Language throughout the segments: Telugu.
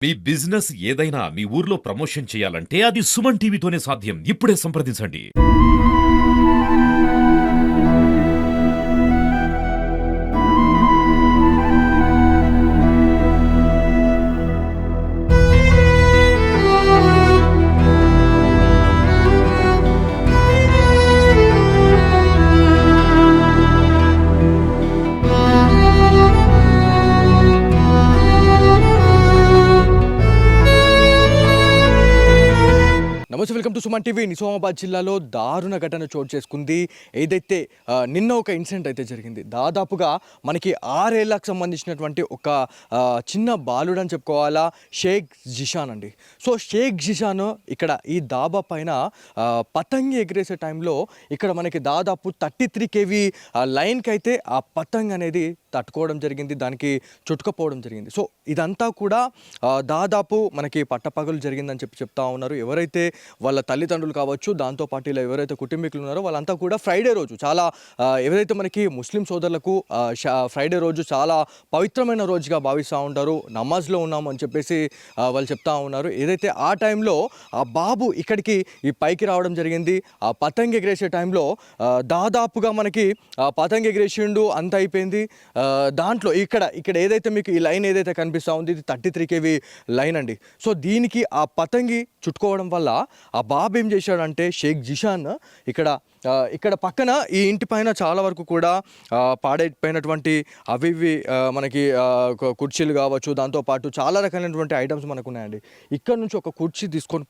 మీ బిజినెస్ ఏదైనా మీ ఊర్లో ప్రమోషన్ చేయాలంటే అది సుమన్ టీవీతోనే సాధ్యం. ఇప్పుడే సంప్రదించండి. నమస్తే, welcome to Suman TV. Nizamabad జిల్లాలో దారుణ ఘటన చోటు చేసుకుంది. ఏదైతే నిన్న ఒక ఇన్సిడెంట్ అయితే జరిగింది. దాదాపుగా మనకి 6 ఏళ్లకు సంబంధించినటువంటి ఒక చిన్న బాలుడు అని చెప్పుకోవాలా, షేక్ జిషాన్ అండి. సో షేక్ జిషాన్ ఇక్కడ ఈ దాబా పైన పతంగి ఎగిరేసే టైంలో ఇక్కడ మనకి దాదాపు 33 kV లైన్కి అయితే ఆ పతంగ్ అనేది తట్టుకోవడం జరిగింది, దానికి చుట్టుకపోవడం జరిగింది. సో ఇదంతా కూడా దాదాపు మనకి పట్టపగలు జరిగిందని చెప్తా ఉన్నారు. ఎవరైతే వాళ్ళ తల్లిదండ్రులు కావచ్చు, దాంతోపాటు ఇలా ఎవరైతే కుటుంబీకులు ఉన్నారో వాళ్ళంతా కూడా ఫ్రైడే రోజు చాలా ఎవరైతే మనకి ముస్లిం సోదరులకు ఫ్రైడే రోజు చాలా పవిత్రమైన రోజుగా భావిస్తూ ఉంటారు. నమాజ్లో ఉన్నాము అని చెప్పేసి వాళ్ళు చెప్తా ఉన్నారు. ఏదైతే ఆ టైంలో ఆ బాబు ఇక్కడికి ఈ పైకి రావడం జరిగింది. ఆ పతంగ్ ఎగిరేసే టైంలో దాదాపుగా మనకి పతంగ్ ఎగిరేసిండు, అంత అయిపోయింది. దాంట్లో ఇక్కడ ఏదైతే మీకు ఈ లైన్ ఏదైతే కనిపిస్తూ ఉంది, ఇది 33 kV లైన్ అండి. సో దీనికి ఆ పతంగి చుట్టుకోవడం వల్ల ఆ బాబు ఏం చేశాడంటే, షేక్ జిషాన్ ఇక్కడ పక్కన ఈ ఇంటి పైన చాలా వరకు కూడా పాడైపోయినటువంటి అవి మనకి కుర్చీలు కావచ్చు, దాంతోపాటు చాలా రకాలైనటువంటి ఐటమ్స్ మనకు ఉన్నాయండి. ఇక్కడ నుంచి ఒక కుర్చీ తీసుకొని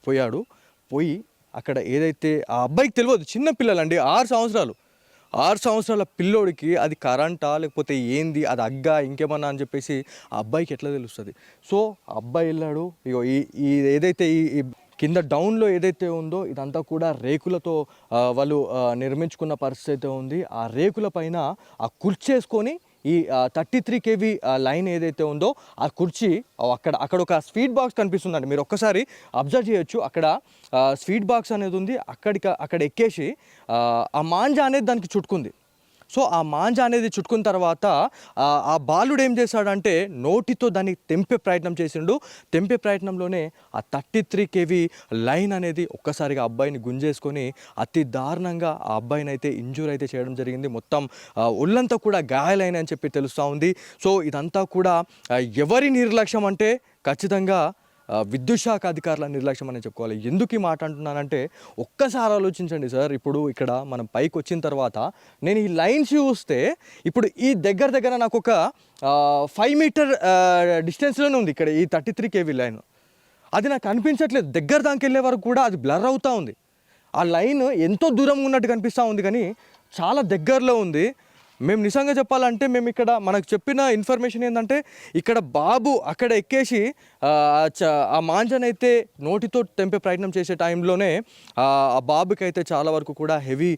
పోయి అక్కడ ఏదైతే ఆ అబ్బాయికి తెలియదు, చిన్న పిల్లలండి, 6 సంవత్సరాల పిల్లోడికి అది కరెంటా లేకపోతే ఏంది, అది అగ్గా ఇంకేమన్నా అని చెప్పేసి ఆ అబ్బాయికి ఎట్లా తెలుస్తుంది. సో ఆ అబ్బాయి వెళ్ళాడు. ఇగో ఈ ఏదైతే ఈ కింద డౌన్లో ఏదైతే ఉందో ఇదంతా కూడా రేకులతో వాళ్ళు నిర్మించుకున్న పరిస్థితి అయితే ఉంది. ఆ రేకుల పైన ఆ కుర్చేసుకొని ఈ 33 kV లైన్ ఏదైతే ఉందో ఆ కుర్చీ అక్కడ ఒక స్వీట్ బాక్స్ కనిపిస్తుందండి. మీరు ఒక్కసారి అబ్జర్వ్ చేయొచ్చు. అక్కడ స్వీట్ బాక్స్ అనేది ఉంది. అక్కడ ఎక్కేసి ఆ మాంజా అనేది దానికి చుట్టుకుంది. సో ఆ మాంజా అనేది చుట్టుకున్న తర్వాత ఆ బాలుడు ఏం చేశాడంటే నోటితో దాన్ని తెంపే ప్రయత్నం చేసిండు. తెంపే ప్రయత్నంలోనే ఆ 33 kV లైన్ అనేది ఒక్కసారిగా అబ్బాయిని గుంజేసుకొని అతి దారుణంగా ఆ అబ్బాయిని అయితే ఇంజూర్ అయితే చేయడం జరిగింది. మొత్తం ఒళ్ళంతా కూడా గాయాలైన అని చెప్పి తెలుస్తూ ఉంది. సో ఇదంతా కూడా ఎవరి నిర్లక్ష్యం అంటే ఖచ్చితంగా విద్యుత్ శాఖ అధికారుల నిర్లక్ష్యం అని చెప్పుకోవాలి. ఎందుకు ఈ మాట అంటున్నానంటే, ఒక్కసారి ఆలోచించండి సార్. ఇప్పుడు ఇక్కడ మనం పైకి వచ్చిన తర్వాత నేను ఈ లైన్స్ చూస్తే ఇప్పుడు ఈ దగ్గర నాకు ఒక 5 మీటర్ డిస్టెన్స్లోనే ఉంది ఇక్కడ ఈ 33 kV లైన్. అది నాకు కనిపించట్లేదు. దగ్గర దానికి వెళ్ళే వరకు కూడా అది బ్లర్ అవుతూ ఉంది. ఆ లైన్ ఎంతో దూరంగా ఉన్నట్టు కనిపిస్తూ ఉంది, కానీ చాలా దగ్గరలో ఉంది. మేము నిజంగా చెప్పాలంటే మేము ఇక్కడ మనకు చెప్పిన ఇన్ఫర్మేషన్ ఏంటంటే, ఇక్కడ బాబు అక్కడ ఎక్కేసి ఆ మాంజనైతే నోటితో తెంపే ప్రయత్నం చేసే టైంలోనే ఆ బాబుకి అయితే చాలా వరకు కూడా హెవీ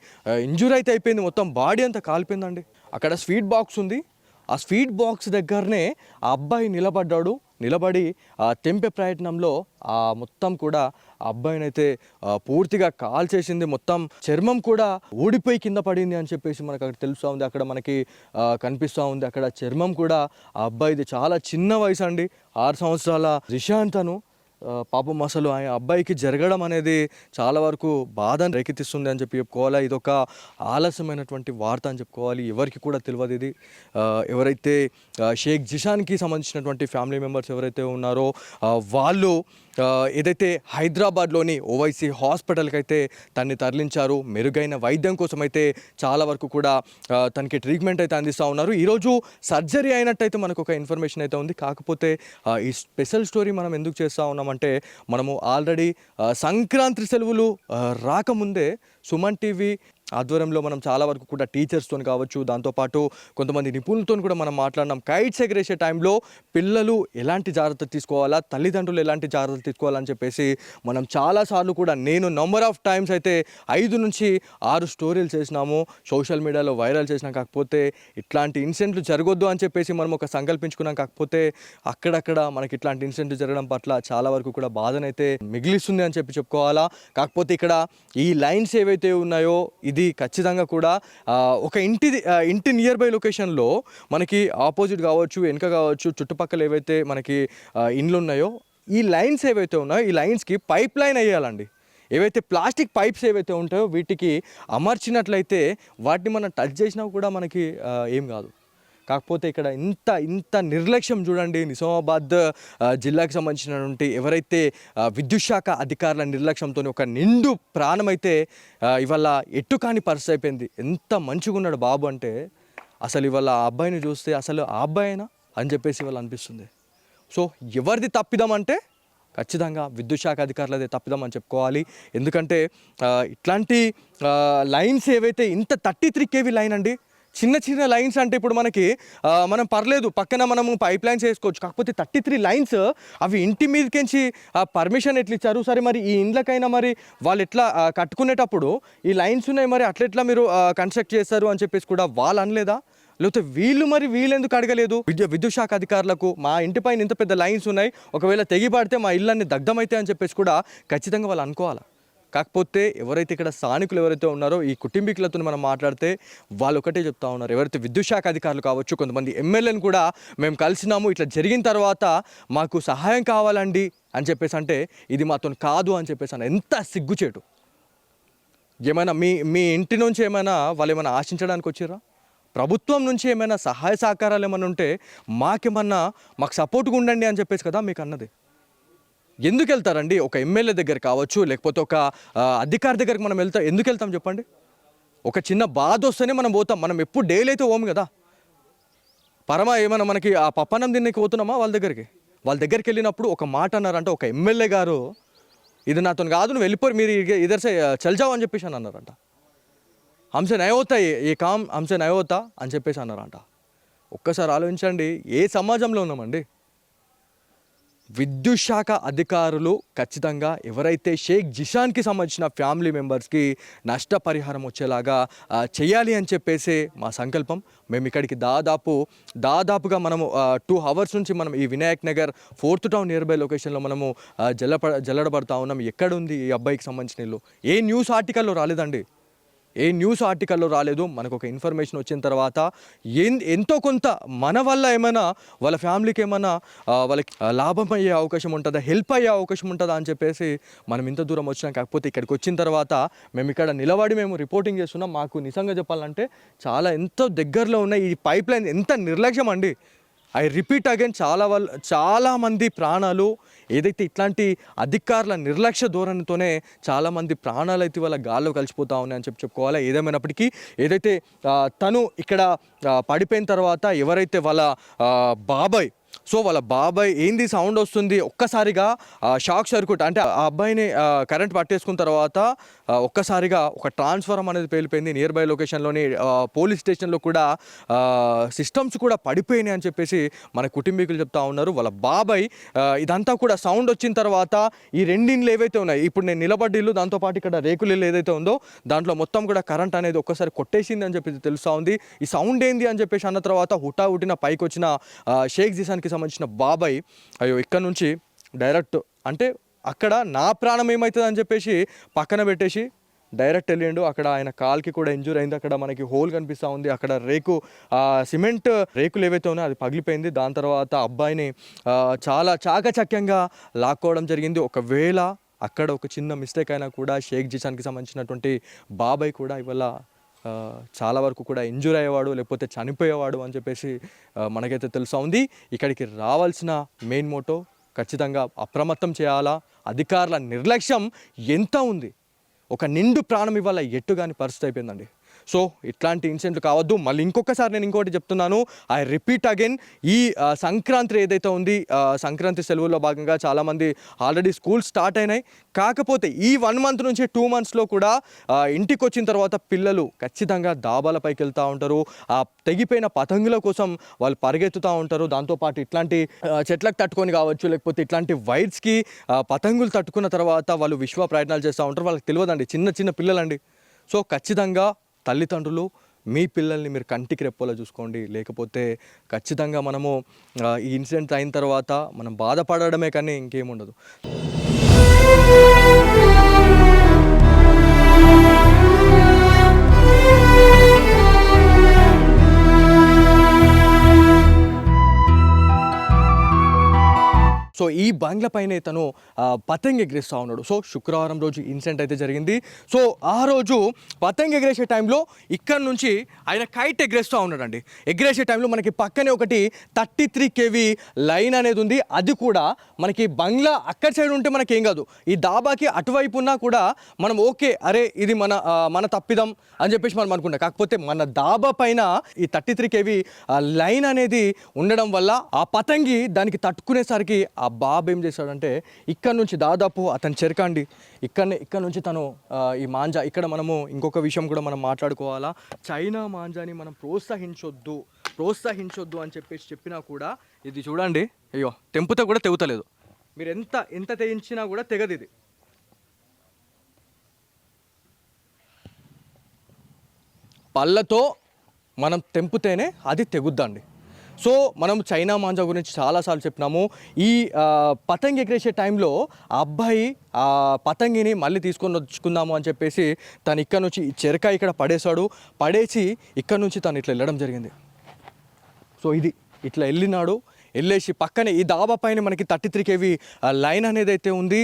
ఇంజూరీ అయితే అయిపోయింది. మొత్తం బాడీ అంతా కాలిపోయిందండి. అక్కడ స్వీట్ బాక్స్ ఉంది. ఆ స్వీట్ బాక్స్ దగ్గరనే ఆ అబ్బాయి నిలబడి తెంపే ప్రయత్నంలో మొత్తం కూడా ఆ అబ్బాయిని అయితే పూర్తిగా కాల్చేసింది. మొత్తం చర్మం కూడా ఊడిపోయి కింద పడింది అని చెప్పేసి మనకు అక్కడ తెలుస్తూ ఉంది. అక్కడ మనకి కనిపిస్తూ ఉంది. అక్కడ చర్మం కూడా ఆ అబ్బాయిది చాలా చిన్న వయసు అండి, 6 సంవత్సరాల జిషాన్. తను పాపం అసలు ఆ అబ్బాయికి జరగడం అనేది చాలా వరకు బాధను రేకెత్తిస్తుంది అని చెప్పి చెప్పుకోవాలి. ఇదొక ఆలస్యమైనటువంటి వార్త అని చెప్పుకోవాలి. ఎవరికి కూడా తెలియదు ఇది. ఎవరైతే షేక్ జిషాన్కి సంబంధించినటువంటి ఫ్యామిలీ మెంబర్స్ ఎవరైతే ఉన్నారో వాళ్ళు ఏదైతే హైదరాబాద్లోని ఓవైసీ హాస్పిటల్కి అయితే తనని తరలించారు. మెరుగైన వైద్యం కోసం అయితే చాలా వరకు కూడా తనకి ట్రీట్మెంట్ అయితే అందిస్తూ ఉన్నారు. ఈరోజు సర్జరీ అయినట్టయితే మనకు ఒక ఇన్ఫర్మేషన్ అయితే ఉంది. కాకపోతే ఈ స్పెషల్ స్టోరీ మనం ఎందుకు చేస్తూ ఉన్నామంటే, మనము ఆల్రెడీ సంక్రాంతి సెలవులు రాకముందే సుమన్ టీవీ ఆధ్వర్యంలో మనం చాలా వరకు కూడా టీచర్స్తో కావచ్చు, దాంతోపాటు కొంతమంది నిపుణులతో కూడా మనం మాట్లాడినాం. కైట్స్ ఎగరేసే టైంలో పిల్లలు ఎలాంటి జాగ్రత్తలు తీసుకోవాలా, తల్లిదండ్రులు ఎలాంటి జాగ్రత్తలు తీసుకోవాలని చెప్పేసి మనం చాలాసార్లు కూడా నేను నంబర్ ఆఫ్ టైమ్స్ అయితే 5 నుంచి 6 స్టోరీలు చేసినాము, సోషల్ మీడియాలో వైరల్ చేసినాం. కాకపోతే ఇట్లాంటి ఇన్సిడెంట్లు జరగొద్దు అని చెప్పేసి మనం ఒక సంకల్పించుకున్నాం. కాకపోతే అక్కడక్కడ మనకి ఇట్లాంటి ఇన్సిడెంట్లు జరగడం పట్ల చాలా వరకు కూడా బాధనైతే మిగిలిస్తుంది అని చెప్పుకోవాలా. కాకపోతే ఇక్కడ ఈ లైన్స్ ఏవైతే ఉన్నాయో ఇది ఖచ్చితంగా కూడా ఒక ఇంటి నియర్ బై లొకేషన్లో మనకి ఆపోజిట్ కావచ్చు, వెనుక కావచ్చు, చుట్టుపక్కల ఏవైతే మనకి ఇండ్లు ఉన్నాయో ఈ లైన్స్ ఏవైతే ఉన్నాయో ఈ లైన్స్కి పైప్ లైన్ వేయాలండి. ఏవైతే ప్లాస్టిక్ పైప్స్ ఏవైతే ఉంటాయో వీటికి అమర్చినట్లయితే వాటిని మనం టచ్ చేసినా కూడా మనకి ఏం కాదు. కాకపోతే ఇక్కడ ఇంత నిర్లక్ష్యం చూడండి. నిజామాబాద్ జిల్లాకి సంబంధించినటువంటి ఎవరైతే విద్యుత్ శాఖ అధికారుల నిర్లక్ష్యంతో ఒక నిండు ప్రాణమైతే ఇవాళ ఎట్టుకాని పరిస్థితి అయిపోయింది. ఎంత మంచిగా ఉన్నాడు బాబు అంటే అసలు ఇవాళ ఆ అబ్బాయిని చూస్తే అసలు ఆ అబ్బాయినా అని చెప్పేసి ఇవాళ అనిపిస్తుంది. సో ఎవరిది తప్పిదం అంటే ఖచ్చితంగా విద్యుత్ శాఖ అధికారులదే తప్పిదం అని చెప్పుకోవాలి. ఎందుకంటే ఇట్లాంటి లైన్స్ ఏవైతే ఇంత 33 kV లైన్ అండి, చిన్న లైన్స్ అంటే ఇప్పుడు మనం పర్లేదు పక్కన మనము పైప్ లైన్స్ వేసుకోవచ్చు. కాకపోతే 33 లైన్స్ అవి ఇంటి మీదకించి పర్మిషన్ ఎట్లా ఇచ్చారు? సరే మరి ఈ ఇండ్లకైనా మరి వాళ్ళు ఎట్లా కట్టుకునేటప్పుడు ఈ లైన్స్ ఉన్నాయి మరి అట్లెట్లా మీరు కన్స్ట్రక్ట్ చేస్తారు అని చెప్పేసి కూడా వాళ్ళు అనలేదా? లేకపోతే వీళ్ళు ఎందుకు అడగలేదు? విద్యుత్ శాఖ అధికారులకు మా ఇంటిపైన ఇంత పెద్ద లైన్స్ ఉన్నాయి, ఒకవేళ తెగిపడితే మా ఇళ్ళన్ని దగ్ధమైతే అని చెప్పేసి కూడా ఖచ్చితంగా వాళ్ళు అనుకోవాలి. కాకపోతే ఎవరైతే ఇక్కడ స్థానికులు ఎవరైతే ఉన్నారో ఈ కుటుంబీకులతో మనం మాట్లాడితే వాళ్ళు ఒకటే చెప్తా ఉన్నారు. ఎవరైతే విద్యుత్ శాఖ అధికారులు కావచ్చు, కొంతమంది ఎమ్మెల్యేలను కూడా మేము కలిసినాము, ఇట్లా జరిగిన తర్వాత మాకు సహాయం కావాలండి అని చెప్పేసి అంటే ఇది మాతో కాదు అని చెప్పేసి అన్న. ఎంత సిగ్గుచేటు! ఏమైనా మీ ఇంటి నుంచి ఏమైనా వాళ్ళు ఏమైనా ఆశించడానికి వచ్చిర్రా? ప్రభుత్వం నుంచి ఏమైనా సహాయ సహకారాలు ఏమైనా ఉంటే మాకు సపోర్ట్గా ఉండండి అని చెప్పేసి కదా మీకు అన్నది. ఎందుకు వెళ్తారండి? ఒక ఎమ్మెల్యే దగ్గర కావచ్చు, లేకపోతే ఒక అధికారి దగ్గరికి మనం ఎందుకు వెళ్తాం చెప్పండి? ఒక చిన్న బాధ వస్తేనే మనం పోతాం. మనం ఎప్పుడు డైలీ అయితే పోము కదా. ఏమైనా మనకి ఆ పప్పన్నం తిన్నకి పోతున్నామా వాళ్ళ దగ్గరికి వెళ్ళినప్పుడు ఒక మాట అన్నారంట, ఒక ఎమ్మెల్యే గారు ఇది నాతో కాదు, నువ్వు వెళ్ళిపోయి మీరు ఇదర్సే చల్జావు అని చెప్పేసి అన్నారంట. హంసే నయోతా ఏ కామ్ హంసే నయోతా అని చెప్పేసి అన్నారంట. ఒక్కసారి ఆలోచించండి, ఏ సమాజంలో ఉన్నామండి? విద్యుత్ శాఖ అధికారులు ఖచ్చితంగా ఎవరైతే షేక్ జిషాన్కి సంబంధించిన ఫ్యామిలీ మెంబర్స్కి నష్టపరిహారం వచ్చేలాగా చేయాలి అని చెప్పేసి మా సంకల్పం. మేము ఇక్కడికి దాదాపుగా మనము 2 hours నుంచి మనం ఈ Vinayak Nagar 4th town near by లొకేషన్లో మనము జల్లడబడతా ఉన్నాం. ఎక్కడుంది ఈ అబ్బాయికి సంబంధించిన ఇల్లు? ఏ న్యూస్ ఆర్టికల్లో రాలేదండి, మనకు ఒక ఇన్ఫర్మేషన్ వచ్చిన తర్వాత ఎంతో కొంత మన వల్ల ఏమైనా వాళ్ళ ఫ్యామిలీకి ఏమైనా వాళ్ళకి లాభం అయ్యే అవకాశం ఉంటుందా, హెల్ప్ అయ్యే అవకాశం ఉంటుందా అని చెప్పేసి మనం ఇంత దూరం వచ్చినాం. కాకపోతే ఇక్కడికి వచ్చిన తర్వాత మేము ఇక్కడ నిలబడి మేము రిపోర్టింగ్ చేస్తున్నాం. మాకు నిజంగా చెప్పాలంటే ఎంతో దగ్గరలో ఉన్న ఈ పైప్ లైన్ ఎంత నిర్లక్ష్యం అండి. ఐ రిపీట్ అగైన్, చాలామంది ప్రాణాలు ఏదైతే ఇట్లాంటి అధికారుల నిర్లక్ష్య ధోరణితోనే చాలామంది ప్రాణాలు అయితే వాళ్ళ గాల్లో కలిసిపోతా ఉన్నాయని చెప్పుకోవాలి. ఏదేమైనప్పటికీ ఏదైతే తను ఇక్కడ పడిపోయిన తర్వాత ఎవరైతే వాళ్ళ బాబాయ్ ఏంది సౌండ్ వస్తుంది, ఒక్కసారిగా షాక్ సర్క్యూట్ అంటే ఆ అబ్బాయిని కరెంట్ పట్టేసుకున్న తర్వాత ఒక్కసారిగా ఒక ట్రాన్స్ఫార్మర్ అనేది పేలిపోయింది. నియర్ బై లొకేషన్లోని పోలీస్ స్టేషన్లో కూడా సిస్టమ్స్ కూడా పడిపోయినాయి అని చెప్పేసి మన కుటుంబీకులు చెప్తా ఉన్నారు. వాళ్ళ బాబాయ్ ఇదంతా కూడా సౌండ్ వచ్చిన తర్వాత ఈ రెండిండ్లు ఏవైతే ఉన్నాయి, ఇప్పుడు నేను నిలబడ్డ ఇల్లు, దాంతోపాటు ఇక్కడ రేకుల ఇల్లు ఏదైతే ఉందో దాంట్లో మొత్తం కూడా కరెంట్ అనేది ఒక్కసారి కొట్టేసింది అని చెప్పేసి తెలుస్తూ ఉంది. ఈ సౌండ్ ఏంది అని చెప్పేసి అన్న తర్వాత హుటాహుటిన పైకి వచ్చిన షేక్ జిషాన్కి సంబంధించిన బాబాయ్ అయ్యో ఇక్కడ నుంచి డైరెక్ట్ అంటే అక్కడ నా ప్రాణం ఏమవుతుంది అని చెప్పేసి పక్కన పెట్టేసి డైరెక్ట్ వెళ్ళిండు. అక్కడ ఆయన కాల్కి కూడా ఇంజూర్ అయింది. అక్కడ మనకి హోల్ కనిపిస్తూ ఉంది. అక్కడ సిమెంట్ రేకులు ఏవైతే ఉన్నాయో అది పగిలిపోయింది. దాని తర్వాత అబ్బాయిని చాలా చాకచక్యంగా లాక్కోవడం జరిగింది. ఒకవేళ అక్కడ ఒక చిన్న మిస్టేక్ అయినా కూడా షేక్ జిషాన్కి సంబంధించినటువంటి బాబాయ్ కూడా ఇవాళ చాలా వరకు కూడా ఇంజూర్ అయ్యేవాడు, లేకపోతే చనిపోయేవాడు అని చెప్పేసి మనకైతే తెలుస్తూ ఉంది. ఇక్కడికి రావాల్సిన మెయిన్ మోటో ఖచ్చితంగా అప్రమత్తం చేయాలా. అధికారుల నిర్లక్ష్యం ఎంత ఉంది, ఒక నిండు ప్రాణం ఇవాళ ఎట్టుగాని పరిస్థితి అయిపోయిందండి. సో ఇట్లాంటి ఇన్సిడెంట్లు కావద్దు. మళ్ళీ ఇంకొకసారి నేను ఇంకోటి చెప్తున్నాను, ఐ రిపీట్ అగైన్, ఈ సంక్రాంతి ఏదైతే ఉంది, సంక్రాంతి సెలవుల్లో భాగంగా చాలామంది ఆల్రెడీ స్కూల్ స్టార్ట్ అయినాయి. కాకపోతే ఈ 1 month నుంచి 2 monthsలో కూడా ఇంటికి వచ్చిన తర్వాత పిల్లలు ఖచ్చితంగా డాబాలపైకి వెళ్తూ ఉంటారు. ఆ తెగిపోయిన పతంగుల కోసం వాళ్ళు పరిగెత్తుతూ ఉంటారు. దాంతోపాటు ఇట్లాంటి చెట్లకు తట్టుకొని కావచ్చు, లేకపోతే ఇట్లాంటి వైర్స్కి పతంగులు తట్టుకున్న తర్వాత వాళ్ళు విశ్వ ప్రయత్నాలు చేస్తూ ఉంటారు. వాళ్ళకి తెలియదండి, చిన్న పిల్లలండి. సో ఖచ్చితంగా తల్లిదండ్రులు మీ పిల్లల్ని మీరు కంటికి రెప్పోలా చూసుకోండి. లేకపోతే ఖచ్చితంగా మనము ఈ ఇన్సిడెంట్ అయిన తర్వాత మనం బాధపడడమే కానీ ఇంకేముండదు. సో ఈ బంగ్లా పైనే తను పతంగ్ ఎగిరేస్తూ ఉన్నాడు. సో శుక్రవారం రోజు ఇన్సిడెంట్ అయితే జరిగింది. సో ఆ రోజు పతంగ్ ఎగిరేసే టైంలో ఇక్కడ నుంచి ఆయన కైట్ ఎగిరేస్తూ ఉన్నాడండి. ఎగిరేసే టైంలో మనకి పక్కనే ఒకటి 33 kV లైన్ అనేది ఉంది. అది కూడా మనకి బంగ్లా అక్కడ సైడ్ ఉంటే మనకి ఏం కాదు, ఈ దాబాకి అటువైపు ఉన్నా కూడా మనం ఓకే, అరే ఇది మన తప్పిదం అని చెప్పేసి మనం అనుకుంటాం. కాకపోతే మన దాబా పైన ఈ 33 kV లైన్ అనేది ఉండడం వల్ల ఆ పతంగి దానికి తట్టుకునేసరికి ఆ బాబు ఏం చేశాడంటే ఇక్కడ నుంచి దాదాపు అతని చెరకండి ఇక్కడ నుంచి తను ఈ మాంజా, ఇక్కడ మనము ఇంకొక విషయం కూడా మనం మాట్లాడుకోవాలా, చైనా మాంజాని మనం ప్రోత్సహించొద్దు అని చెప్పేసి చెప్పినా కూడా ఇది చూడండి, అయ్యో తెంపుతే కూడా తెగుతలేదు. మీరు ఎంత తెగించినా కూడా తెగదు. ఇది పళ్ళతో మనం తెంపుతేనే అది తెగుద్దండి. సో మనం చైనా మాంజా గురించి చాలాసార్లు చెప్పినాము. ఈ పతంగి ఎగిరేసే టైంలో ఆ అబ్బాయి ఆ పతంగిని మళ్ళీ తీసుకొని వచ్చుకుందాము అని చెప్పేసి తను ఇక్కడ నుంచి చెరక ఇక్కడ పడేసి ఇక్కడ నుంచి తను ఇట్లా వెళ్ళడం జరిగింది. సో ఇది ఇట్లా వెళ్ళేసి పక్కనే ఈ దాబా పైన మనకి 33 kV లైన్ అనేది అయితే ఉంది.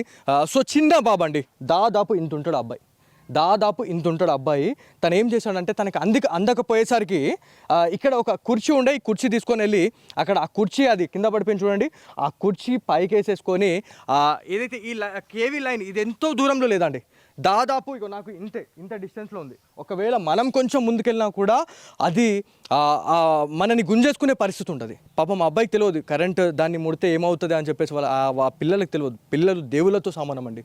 సో చిన్న బాబా అండి, దాదాపు ఇంత ఉంటాడు అబ్బాయి. తను ఏం చేశాడంటే తనకి అందకపోయేసరికి ఇక్కడ ఒక కుర్చీ ఉండే, ఈ కుర్చీ తీసుకొని వెళ్ళి అక్కడ ఆ కుర్చీ అది కింద పడిపోయింది చూడండి, ఆ కుర్చీ పైకి వేసేసుకొని ఏదైతే ఈ కేవీ లైన్ ఇది ఎంతో దూరంలో లేదండి, దాదాపు ఇక నాకు ఇంత డిస్టెన్స్లో ఉంది. ఒకవేళ మనం కొంచెం ముందుకెళ్ళినా కూడా అది మనని గుంజేసుకునే పరిస్థితి ఉంటుంది. పాపం మా అబ్బాయికి తెలియదు కరెంట్ దాన్ని ముడితే ఏమవుతుంది అని చెప్పేసి వాళ్ళ పిల్లలకి తెలియదు. పిల్లలు దేవుళ్ళతో సమానం అండి.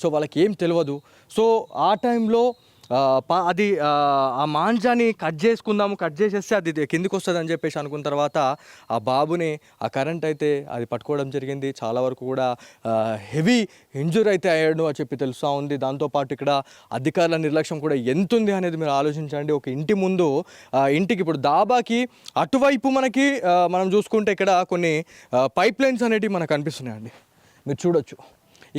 సో వాళ్ళకి ఏం తెలియదు. సో ఆ టైంలో అది ఆ మాంజాని కట్ చేసేస్తే అది కిందికి వస్తుంది అని చెప్పేసి అనుకున్న తర్వాత ఆ బాబుని ఆ కరెంట్ అయితే అది పట్టుకోవడం జరిగింది. చాలా వరకు కూడా హెవీ ఇంజూర్ అయితే అయ్యాడు అని చెప్పి తెలుస్తూ ఉంది. దాంతోపాటు ఇక్కడ అధికారుల నిర్లక్ష్యం కూడా ఎంత ఉంది అనేది మీరు ఆలోచించండి. ఒక ఇంటి ముందు ఇంటికి ఇప్పుడు దాబాకి అటువైపు మనం చూసుకుంటే ఇక్కడ కొన్ని పైప్ లైన్స్ అనేటివి మనకు కనిపిస్తున్నాయండి. మీరు చూడొచ్చు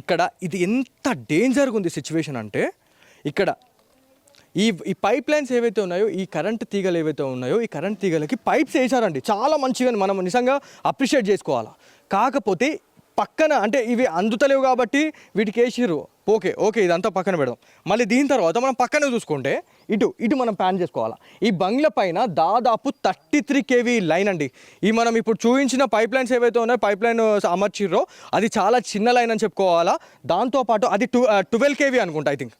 ఇక్కడ ఇది ఎంత డేంజర్గా ఉంది సిచ్యువేషన్ అంటే, ఇక్కడ ఈ పైప్ లైన్స్ ఏవైతే ఉన్నాయో, ఈ కరెంట్ తీగలు ఏవైతే ఉన్నాయో, ఈ కరెంట్ తీగలకి పైప్స్ వేసారండి. చాలా మంచిగా మనం నిజంగా అప్రిషియేట్ చేసుకోవాలా. కాకపోతే పక్కన అంటే ఇవి అందుతలేవు కాబట్టి వీటికి వేసిర్రు, ఓకే ఇదంతా పక్కన పెడదాం. మళ్ళీ దీని తర్వాత మనం పక్కనే చూసుకుంటే ఇటు మనం ప్లాన్ చేసుకోవాలా. ఈ బంగ్లా పైన దాదాపు 33 kV లైన్ అండి. ఈ మనం ఇప్పుడు చూపించిన పైప్ లైన్స్ ఏవైతే ఉన్నాయో, పైప్ లైన్ అమర్చిర్రో అది చాలా చిన్న లైన్ అని చెప్పుకోవాలా. దాంతోపాటు అది 12 kV అనుకుంటా, ఐ థింక్.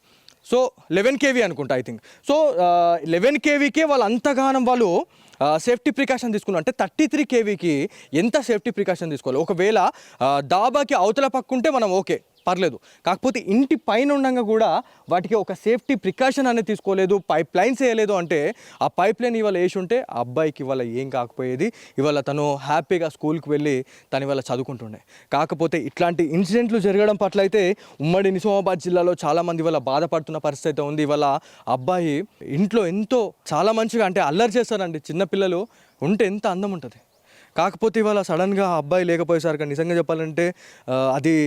సో 11 kV అనుకుంటా, ఐ థింక్. సో 11 kVకే వాళ్ళు అంతగానం సేఫ్టీ ప్రికాషన్ తీసుకున్నారు. అంటే 33 kVకి ఎంత సేఫ్టీ ప్రికాషన్ తీసుకోవాలి. ఒకవేళ దాబాకి అవతల పక్కుంటే మనం ఓకే, పర్లేదు. కాకపోతే ఇంటి పైన ఉండగా కూడా వాటికి ఒక సేఫ్టీ ప్రికాషన్ అనేది తీసుకోలేదు, పైప్ లైన్స్ వేయలేదు. అంటే ఆ పైప్ లైన్ ఇవాళ వేసి ఉంటే ఆ అబ్బాయికి ఇవాళ ఏం కాకపోయేది. ఇవాళ తను హ్యాపీగా స్కూల్కి వెళ్ళి తను ఇవాళ చదువుకుంటుండే. కాకపోతే ఇట్లాంటి ఇన్సిడెంట్లు జరగడం పట్ల అయితే ఉమ్మడి నిజామాబాద్ జిల్లాలో చాలామంది ఇవాళ బాధపడుతున్న పరిస్థితి అయితే ఉంది. ఇవాళ అబ్బాయి ఇంట్లో చాలా మంచిగా అంటే అల్లరి చేస్తారండి. చిన్నపిల్లలు ఉంటే ఎంత అందం ఉంటుంది. కాకపోతే ఇవాళ సడన్గా ఆ అబ్బాయి లేకపోయేసరికి నిజంగా చెప్పాలంటే అది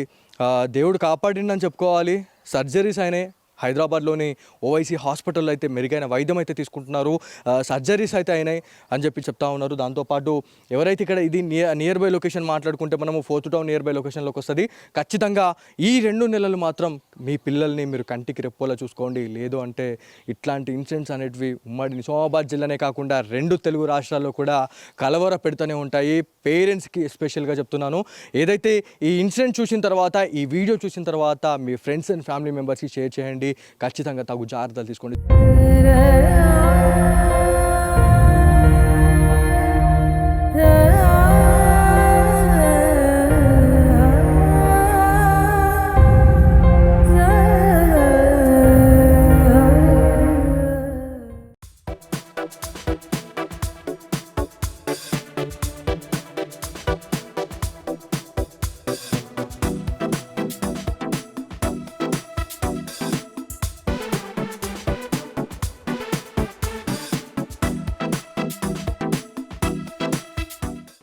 దేవుడు కాపాడిండని చెప్పుకోవాలి. సర్జరీస్ అయినాయి హైదరాబాద్లోని ఓవైసీ హాస్పిటల్లో అయితే మెరుగైన వైద్యం అయితే తీసుకుంటున్నారు. సర్జరీస్ అయితే అయినాయి అని చెప్పి చెప్తా ఉన్నారు. దాంతోపాటు ఎవరైతే ఇక్కడ ఇది నియర్ బై లొకేషన్ మాట్లాడుకుంటే మనము 4th టౌన్ నియర్ బై లొకేషన్లోకి వస్తుంది. ఖచ్చితంగా ఈ 2 నెలలు మాత్రం మీ పిల్లల్ని మీరు కంటికి రెప్పోలా చూసుకోండి. లేదు అంటే ఇట్లాంటి ఇన్సిడెంట్స్ అనేటివి ఉమ్మడి నిజామాబాద్ జిల్లానే కాకుండా 2 తెలుగు రాష్ట్రాల్లో కూడా కలవర పెడుతూనే ఉంటాయి. పేరెంట్స్కి ఎస్పెషల్గా చెప్తున్నాను. ఏదైతే ఈ ఇన్సిడెంట్ చూసిన తర్వాత, ఈ వీడియో చూసిన తర్వాత మీ ఫ్రెండ్స్ అండ్ ఫ్యామిలీ మెంబర్స్కి షేర్ చేయండి. ఖచ్చితంగా తగు జాగ్రత్తలు తీసుకోండి.